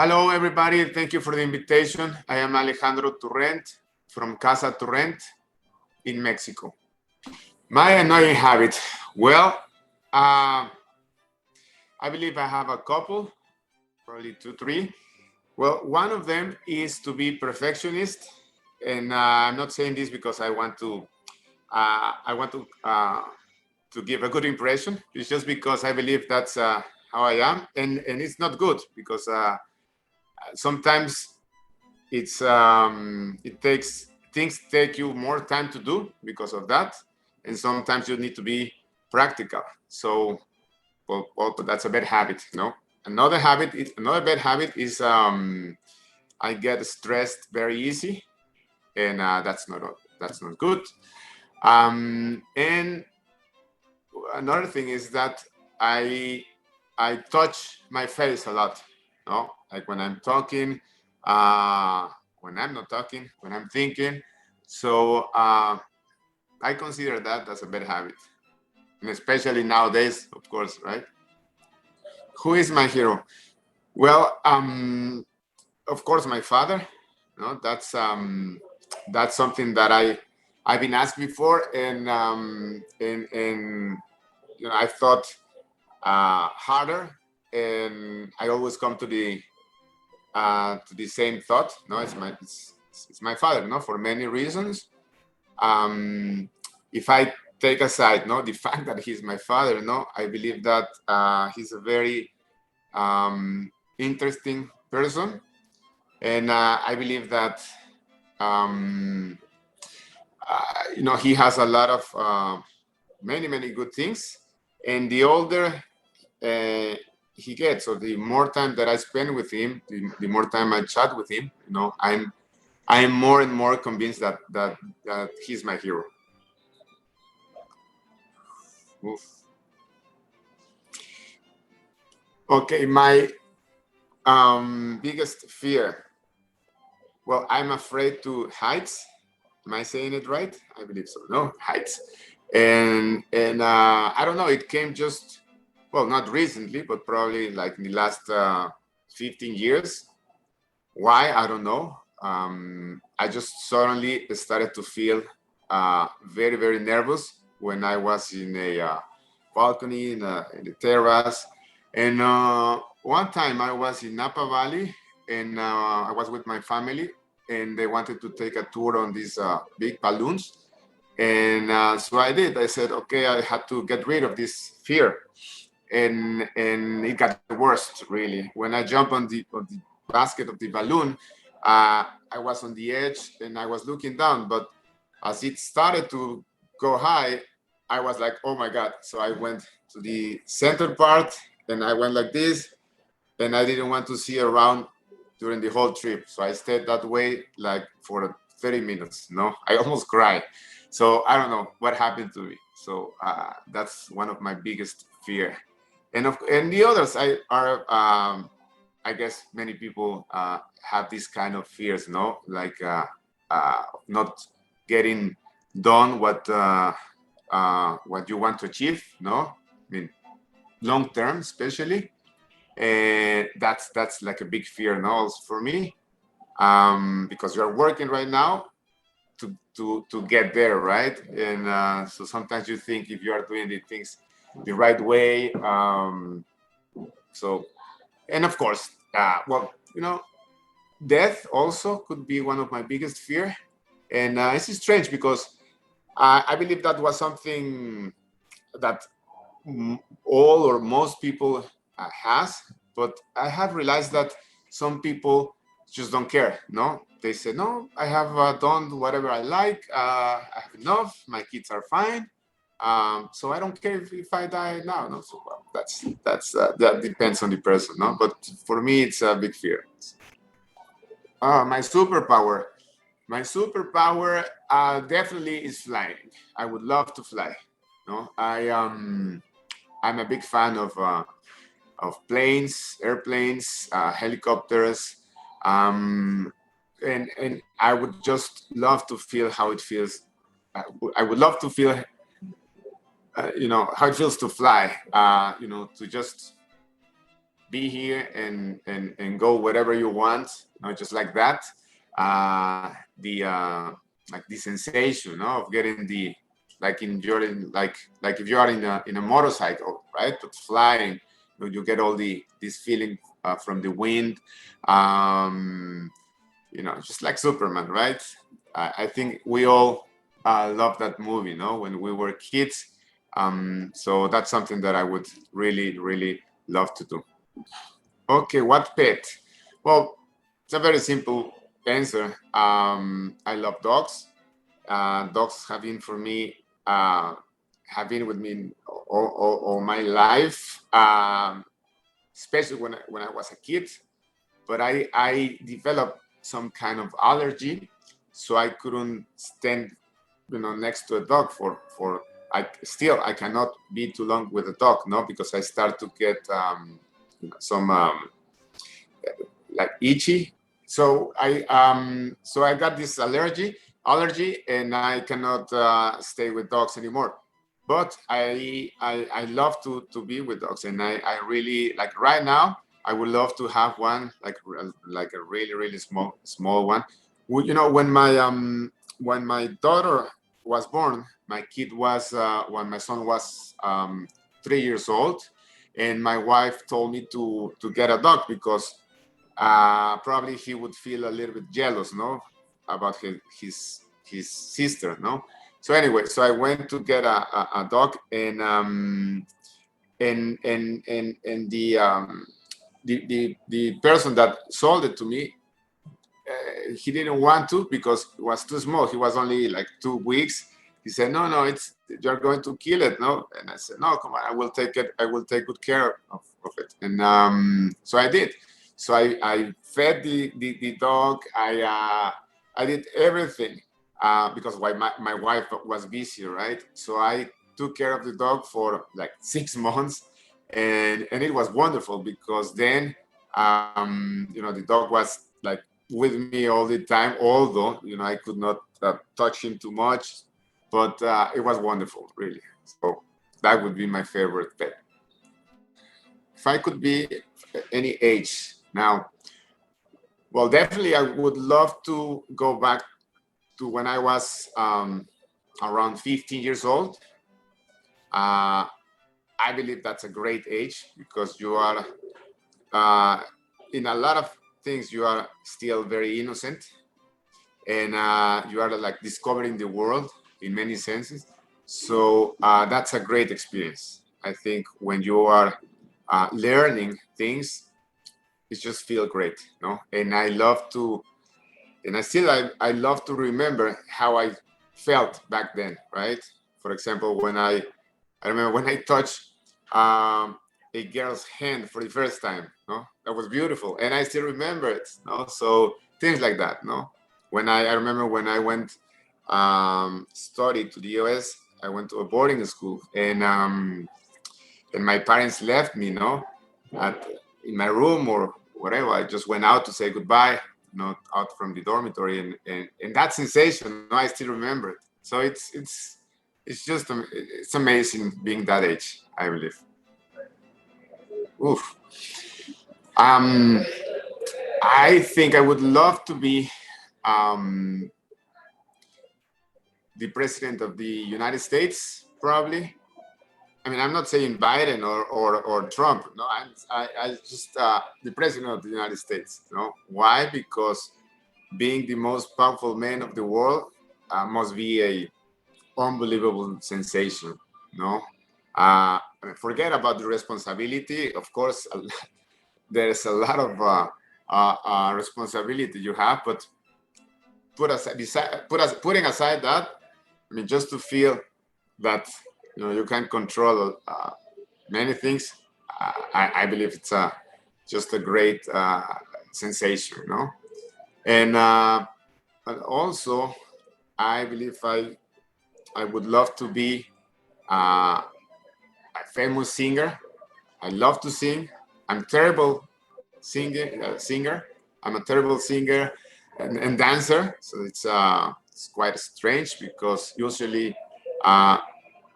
Hello, everybody. Thank you for the invitation. I am Alejandro Turrent from Casa in Mexico. My annoying habit. Well, I believe I have a couple, probably two, three. Well, one of them is to be perfectionist, and I'm not saying this because I want to give a good impression. It's just because I believe that's how I am, and it's not good because sometimes it takes things take you more time to do because of that, and sometimes you need to be practical. So, well, that's a bad habit. No, another bad habit is I get stressed very easy, and that's not good. And another thing is that I touch my face a lot. No, like when I'm talking, when I'm not talking, when I'm thinking. So I consider that as a bad habit, and especially nowadays, of course, right? Who is my hero? Well, of course, my father. No, that's something that I've been asked before, and I thought harder, and I always come to the same thought. No, it's my father. No, for many reasons. If I take aside, no, the fact that he's my father, no, I believe that he's a very interesting person, and I believe that um, he has a lot of many good things, and the older uh, he gets, so the more time that I spend with him, the more time I chat with him, I'm more and more convinced that he's my hero. Oof. Okay, my biggest fear. Well, I'm afraid to heights. Am I saying it right? I believe so. No, heights. And I don't know. It came just, well, not recently, but probably like in the last 15 years. Why? I don't know. I just suddenly started to feel very nervous when I was in a balcony in the terrace. And one time I was in Napa Valley, and I was with my family, and they wanted to take a tour on these big balloons. And so I did. I said, okay, I had to get rid of this fear, and it got the worst really when I jumped on the basket of the balloon. I was on the edge and I was looking down, but as it started to go high, I was like, oh my god. So I went to the center part, and I went like this, and I didn't want to see around during the whole trip, so I stayed that way like for 30 minutes. No, I almost cried. So I don't know what happened to me. So that's one of my biggest fear, and the others I guess many people have these kind of fears, no, like not getting done what you want to achieve, no, I mean long term especially, and that's like a big fear, no, for me, because you're working right now to get there, right? And so sometimes you think if you are doing the things the right way. So, and of course, well, death also could be one of my biggest fear, and it's strange because I believe that was something that all or most people has, but I have realized that some people just don't care. No, they say, no, I have done whatever I like. I have enough. My kids are fine. So I don't care if I die now. No, so well, that depends on the person. No, but for me, it's a big fear. My superpower. My superpower definitely is flying. I would love to fly. No, I'm a big fan of planes, airplanes, helicopters, um, and I would just love to feel how it feels. I would love to feel, how it feels to fly. To just be here and go wherever you want, just like that. Like the sensation, of getting the, like enjoying, like if you are in a motorcycle, right, but flying, you get all this feeling from the wind, just like Superman, right? I think we all love that movie, when we were kids. So that's something that I would really, really love to do. Okay, what pet? Well, it's a very simple answer. I love dogs. Dogs have been for me, have been with me all my life, especially when I was a kid. But I developed some kind of allergy, so I couldn't stand, next to a dog for I cannot be too long with a dog, because I start to get some like itchy. So I got this allergy, and I cannot stay with dogs anymore. But I love to be with dogs, and I really like right now. I would love to have one, like a really, really small one. When my daughter was born, my kid was when my son was 3 years old, and my wife told me to get a dog because probably he would feel a little bit jealous, about his sister, So anyway, so I went to get a dog, and the person that sold it to me, he didn't want to because it was too small. He was only like 2 weeks. He said, no, you're going to kill it, no? And I said, no, come on, I will take it. I will take good care of it. And so I did. So I fed the dog. I did everything because my wife was busy, right? So I took care of the dog for like 6 months, and it was wonderful because then the dog was like with me all the time, although I could not touch him too much, but it was wonderful, really. So that would be my favorite pet. If I could be any age now, well, definitely I would love to go back to when I was around 15 years old. I believe that's a great age because you are in a lot of things, you are still very innocent, and you are like discovering the world in many senses. So that's a great experience. I think when you are learning things, it just feel great, And I love to, and I love to remember how I felt back then, right? For example, I remember when I touched a girl's hand for the first time, that was beautiful, and I still remember it, So things like that, I remember when I went study to the US, I went to a boarding school, and my parents left me, in my room or whatever. I just went out to say goodbye, out from the dormitory, and that sensation, I still remember it. So it's just it's amazing being that age, I believe. Oof. I think I would love to be the president of the United States, probably. I mean, I'm not saying Biden or Trump. No, I just the president of the United States. Why? Because being the most powerful man of the world must be a unbelievable sensation. Forget about the responsibility. Of course, there's a lot of responsibility you have, but putting aside that, I mean, just to feel that you can control many things. I believe it's just a great sensation, And also, I believe I would love to be a famous singer. I love to sing. I'm terrible singer. I'm a terrible singer and dancer. So it's quite strange because usually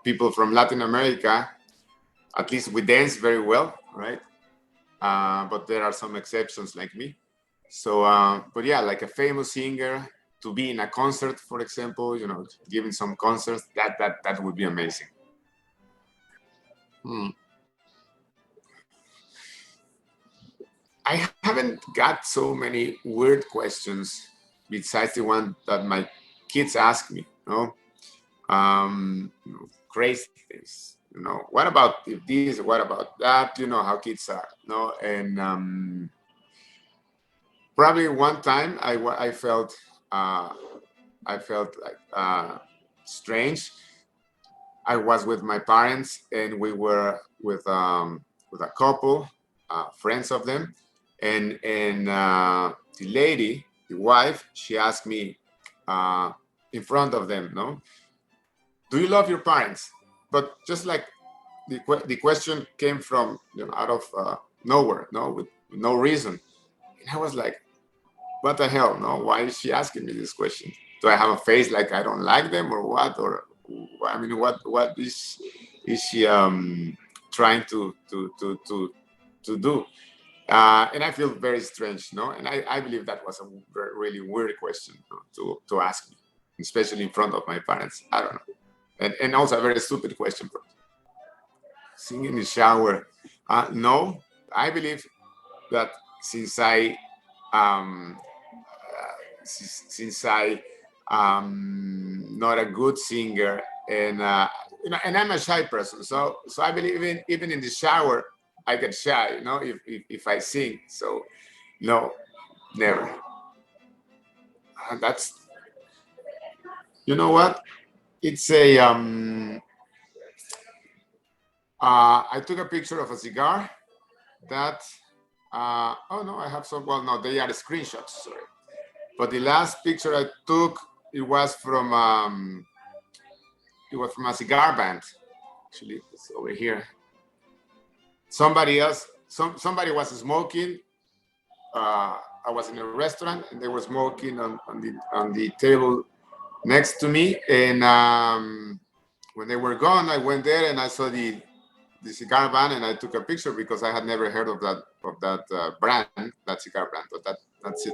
people from Latin America, at least we dance very well, right? but there are some exceptions like me. So, but yeah, like a famous singer to be in a concert, for example, giving some concerts, that would be amazing. Hmm. I haven't got so many weird questions besides the one that my kids ask me. Crazy things. What about if this? What about that? You know how kids are. And probably one time uh, I felt like strange. I was with my parents, and we were with a couple, friends of them, and the lady, the wife, she asked me in front of them, no, do you love your parents? But just like the question came from out of nowhere, no, with no reason, and I was like, what the hell, no? Why is she asking me this question? Do I have a face like I don't like them or what? Or I mean, what is she trying to do? And I feel very strange, no? And I believe that was a really weird question, no, to ask me, especially in front of my parents. I don't know. And also a very stupid question. Sing in the shower. No, I believe that since I um, since I not a good singer, and and I'm a shy person, so I believe even in the shower I get shy, if I sing. So no, never. That's, you know what? It's a I took a picture of a cigar that oh no, I have some. Well, no, they are screenshots. Sorry, but the last picture I took, it was from a cigar band. Actually, it's over here. Somebody was smoking. I was in a restaurant, and they were smoking on the table next to me. And when they were gone, I went there and I saw the cigar band, and I took a picture because I had never heard of that brand, that cigar brand. But that's it.